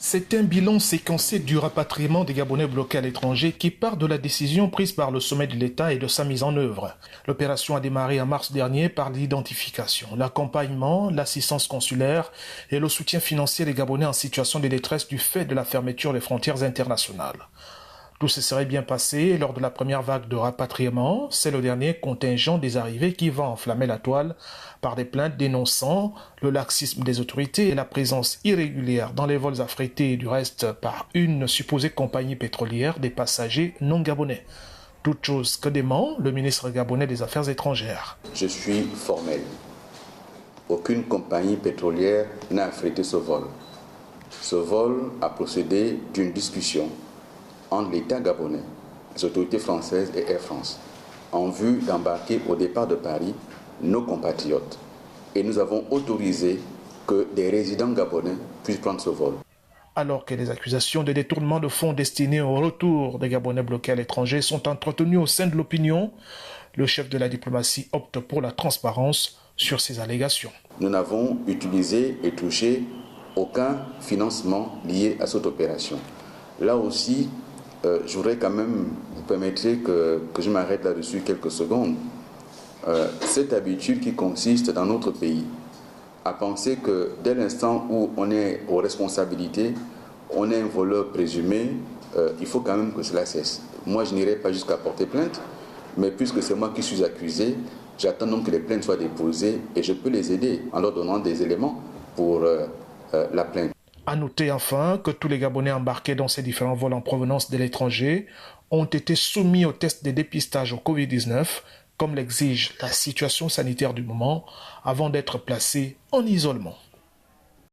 C'est un bilan séquencé du rapatriement des Gabonais bloqués à l'étranger qui part de la décision prise par le sommet de l'État et de sa mise en œuvre. L'opération a démarré en mars dernier par l'identification, l'accompagnement, l'assistance consulaire et le soutien financier des Gabonais en situation de détresse du fait de la fermeture des frontières internationales. Tout se serait bien passé lors de la première vague de rapatriement. C'est le dernier contingent des arrivées qui va enflammer la toile par des plaintes dénonçant le laxisme des autorités et la présence irrégulière dans les vols affrétés du reste par une supposée compagnie pétrolière des passagers non gabonais. Toute chose que dément le ministre gabonais des Affaires étrangères. Je suis formel. Aucune compagnie pétrolière n'a affrété ce vol. Ce vol a procédé d'une discussion entre l'État gabonais, les autorités françaises et Air France, en vue d'embarquer au départ de Paris nos compatriotes. Et nous avons autorisé que des résidents gabonais puissent prendre ce vol. Alors que les accusations de détournement de fonds destinés au retour des Gabonais bloqués à l'étranger sont entretenues au sein de l'opinion, le chef de la diplomatie opte pour la transparence sur ces allégations. Nous n'avons utilisé et touché aucun financement lié à cette opération. Là aussi, je voudrais quand même, vous permettrez que je m'arrête là-dessus quelques secondes. Cette habitude qui consiste dans notre pays à penser que dès l'instant où on est aux responsabilités, on est un voleur présumé, il faut quand même que cela cesse. Moi, je n'irai pas jusqu'à porter plainte, mais puisque c'est moi qui suis accusé, j'attends donc que les plaintes soient déposées et je peux les aider en leur donnant des éléments pour la plainte. À noter enfin que tous les Gabonais embarqués dans ces différents vols en provenance de l'étranger ont été soumis au test de dépistage au Covid-19, comme l'exige la situation sanitaire du moment, avant d'être placés en isolement.